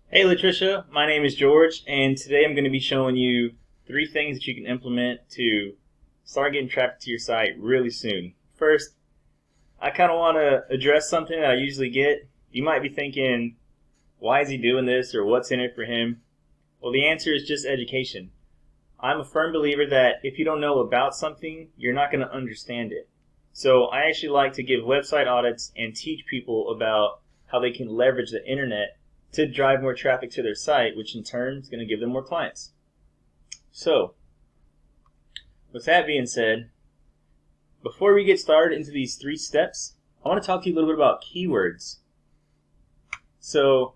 Hey Latricia, my name is George, and today I'm going to be showing you 3 things that you can implement to start getting traffic to your site really soon. First, I kind of want to address something that I usually get. You might be thinking, why is he doing this, or what's in it for him? Well, the answer is just education. I'm a firm believer that if you don't know about something, you're not going to understand it. So I actually like to give website audits and teach people about how they can leverage the internet to drive more traffic to their site, which in turn is going to give them more clients. So, with that being said, before we get started into these 3 steps, I want to talk to you a little bit about keywords. So,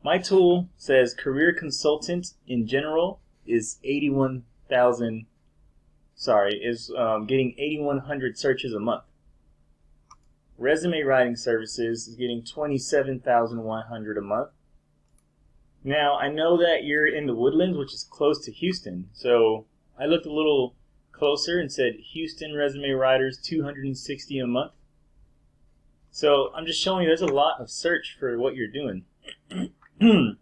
my tool says career consultant in general is getting 8,100 searches a month. Resume writing services is getting 27,100 a month. Now, I know that you're in the Woodlands, which is close to Houston, so I looked a little closer and said Houston resume writers 260 a month. So I'm just showing you there's a lot of search for what you're doing. Now,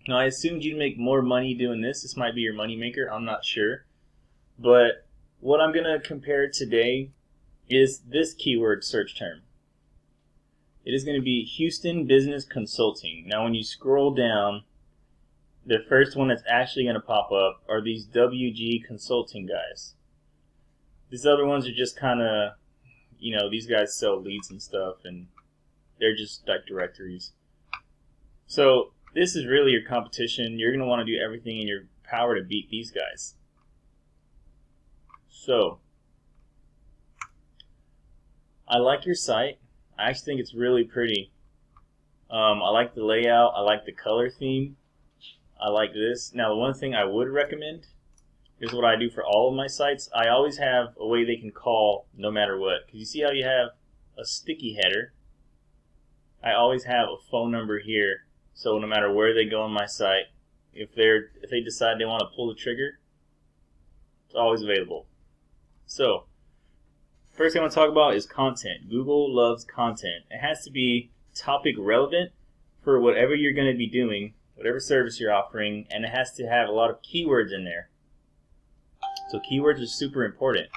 I assumed you'd make more money doing this. This might be your money maker, I'm not sure. But what I'm going to compare today is this keyword search term. It is going to be Houston Business Consulting. Now, when you scroll down, the first one that's actually going to pop up are these WG Consulting guys. These other ones are just kind of, these guys sell leads and stuff, and they're just like directories. So this is really your competition. You're going to want to do everything in your power to beat these guys. So, I like your site. I actually think it's really pretty. I like the layout. I like the color theme. I like this. Now, the one thing I would recommend is what I do for all of my sites. I always have a way they can call no matter what. Because you see how you have a sticky header? I always have a phone number here. So no matter where they go on my site, if they decide they want to pull the trigger, it's always available. So, first thing I want to talk about is content. Google loves content. It has to be topic relevant for whatever you're going to be doing, whatever service you're offering, and it has to have a lot of keywords in there. So keywords are super important.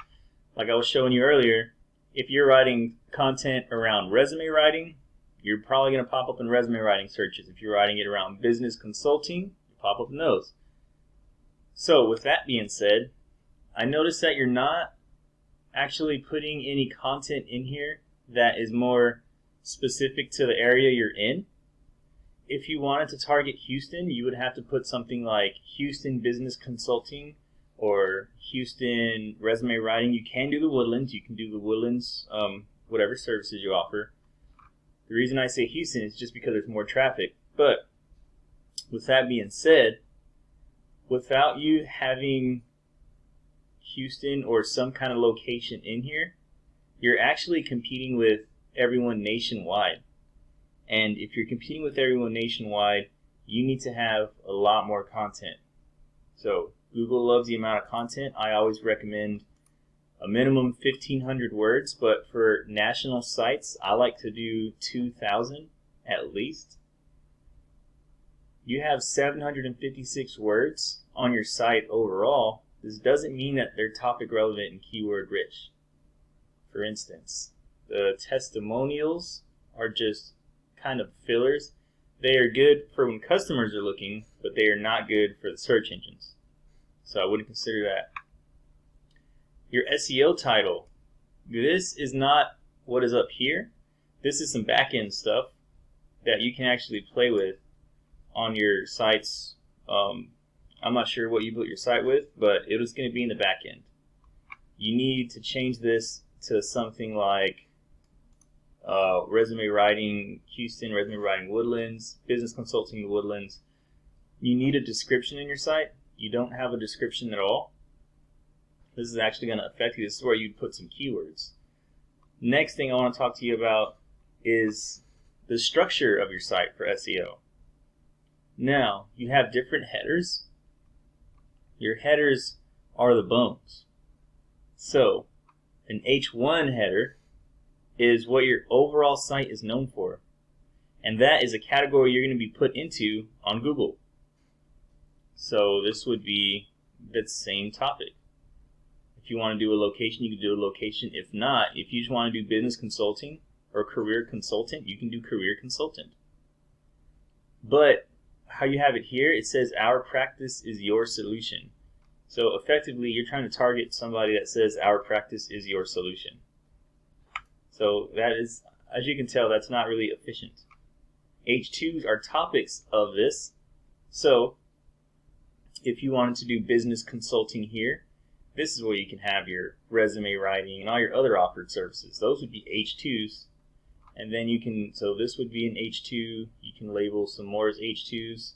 Like I was showing you earlier, if you're writing content around resume writing, you're probably going to pop up in resume writing searches. If you're writing it around business consulting, you pop up in those. So with that being said, I noticed that you're not actually putting any content in here that is more specific to the area you're in. If you wanted to target Houston, you would have to put something like Houston Business Consulting or Houston Resume Writing. You can do the Woodlands. You can do the Woodlands, whatever services you offer. The reason I say Houston is just because there's more traffic. But with that being said, without you having Houston or some kind of location in here, you're actually competing with everyone nationwide. And if you're competing with everyone nationwide, you need to have a lot more content. So Google loves the amount of content. I always recommend a minimum 1,500 words, but for national sites, I like to do 2,000 at least. You have 756 words on your site overall. This doesn't mean that they're topic relevant and keyword rich. For instance, the testimonials are just kind of fillers. They are good for when customers are looking, but they are not good for the search engines. So I wouldn't consider that. Your SEO title. This is not what is up here. This is some back-end stuff that you can actually play with on your sites. I'm not sure what you built your site with, but it was going to be in the back end. You need to change this to something like resume writing Houston, resume writing Woodlands, business consulting Woodlands. You need a description in your site. You don't have a description at all. This is actually going to affect you. This is where you'd put some keywords. Next thing I want to talk to you about is the structure of your site for SEO. Now, you have different headers. Your headers are the bones. So, an H1 header is what your overall site is known for. And that is a category you're going to be put into on Google. So this would be the same topic. If you want to do a location, you can do a location. If not, if you just want to do business consulting or career consultant, you can do career consultant. But how you have it here, it says our practice is your solution. So effectively, you're trying to target somebody that says our practice is your solution. So that is, as you can tell, that's not really efficient. H2s are topics of this. So if you wanted to do business consulting here, this is where you can have your resume writing and all your other offered services. Those would be H2s. And then you can, so this would be an H2. You can label some more as H2s.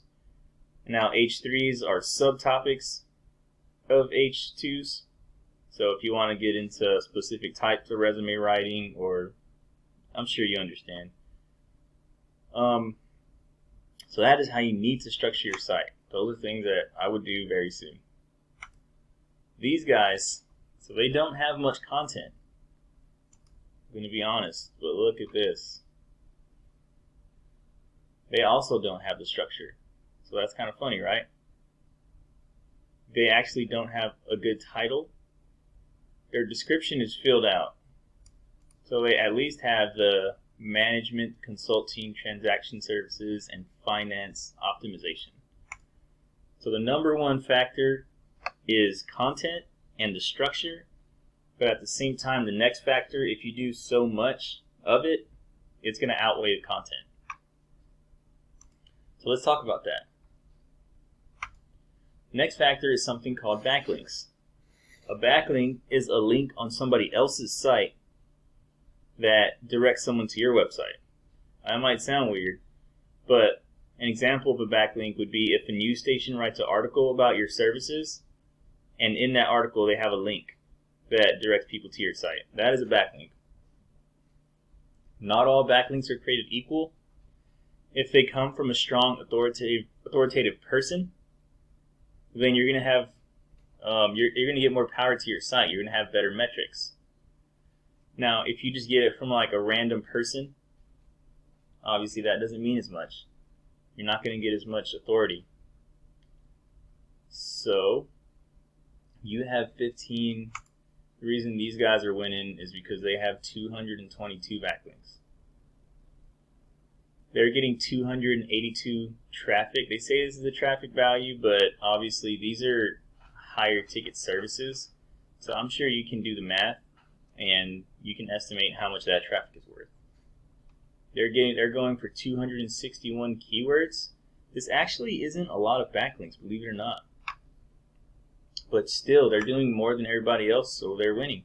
Now H3s are subtopics of H2s. So if you want to get into specific types of resume writing, or I'm sure you understand. So that is how you need to structure your site. Those are things that I would do very soon. These guys, so they don't have much content. I'm going to be honest, but look at this. They also don't have the structure. So that's kind of funny, right? They actually don't have a good title. Their description is filled out. So they at least have the management, consulting, transaction services, and finance optimization. So the number one factor is content and the structure, but at the same time, the next factor, if you do so much of it, it's going to outweigh the content. So let's talk about that. Next factor is something called backlinks. A backlink is a link on somebody else's site that directs someone to your website. That might sound weird, but an example of a backlink would be if a news station writes an article about your services, and in that article they have a link that directs people to your site. That is a backlink. Not all backlinks are created equal. If they come from a strong authoritative person, then you're going to have you're going to get more power to your site. You're going to have better metrics. Now, if you just get it from like a random person, obviously that doesn't mean as much. You're not going to get as much authority. So you have 15. The reason these guys are winning is because they have 222 backlinks. They're getting 282 traffic. They say this is the traffic value, but obviously these are higher ticket services. So I'm sure you can do the math and you can estimate how much that traffic is worth. They're going for 261 keywords. This actually isn't a lot of backlinks, believe it or not. But still, they're doing more than everybody else, so they're winning.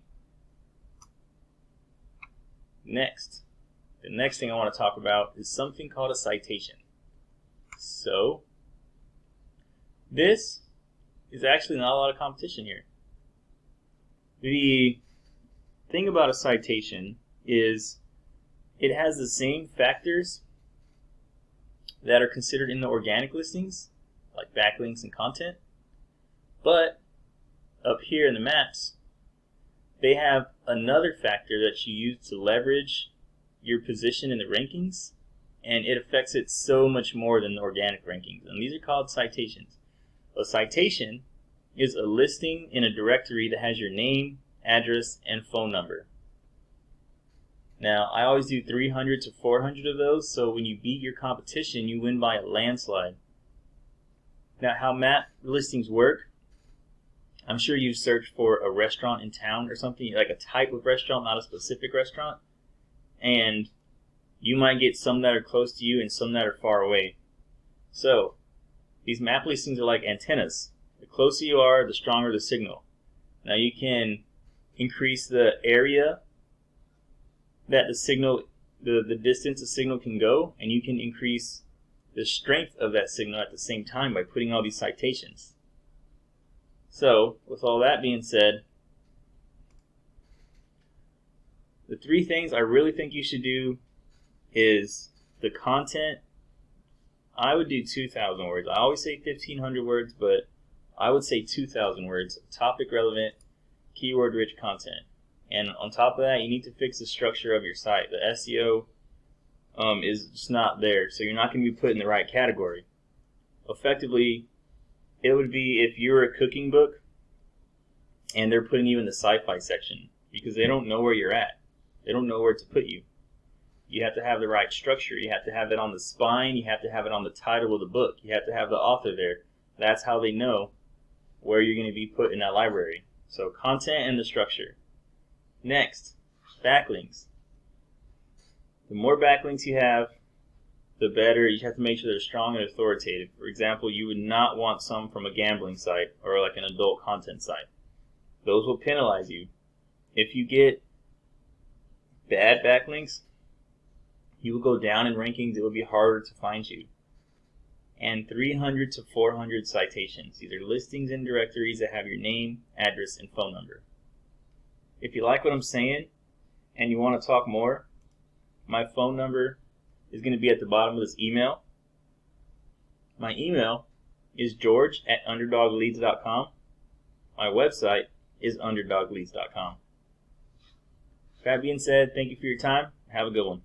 Next. The next thing I want to talk about is something called a citation. So, this is actually not a lot of competition here. The thing about a citation is it has the same factors that are considered in the organic listings, like backlinks and content, but up here in the maps, they have another factor that you use to leverage your position in the rankings, and it affects it so much more than the organic rankings. And these are called citations. A citation is a listing in a directory that has your name, address, and phone number. Now, I always do 300 to 400 of those, so when you beat your competition, you win by a landslide. Now, how map listings work, I'm sure you search for a restaurant in town or something, like a type of restaurant, not a specific restaurant, and you might get some that are close to you and some that are far away. So, these map listings are like antennas. The closer you are, the stronger the signal. Now you can increase the area that the signal, the distance the signal can go, and you can increase the strength of that signal at the same time by putting all these citations. So, with all that being said, the three things I really think you should do is the content. I would do 2,000 words. I always say 1,500 words, but I would say 2,000 words. Topic relevant, keyword rich content. And on top of that, you need to fix the structure of your site. The SEO, is just not there. So you're not going to be put in the right category. Effectively, it would be if you're a cooking book and they're putting you in the sci-fi section because they don't know where you're at. They don't know where to put you. You have to have the right structure. You have to have it on the spine. You have to have it on the title of the book. You have to have the author there. That's how they know where you're going to be put in that library. So content and the structure. Next, backlinks. The more backlinks you have, the better. You have to make sure they're strong and authoritative. For example, you would not want some from a gambling site or like an adult content site. Those will penalize you. If you get bad backlinks, you will go down in rankings. It will be harder to find you. And 300 to 400 citations. These are listings and directories that have your name, address, and phone number. If you like what I'm saying and you want to talk more, my phone number is going to be at the bottom of this email. My email is george@underdogleads.com. My website is underdogleads.com. That being said, thank you for your time. Have a good one.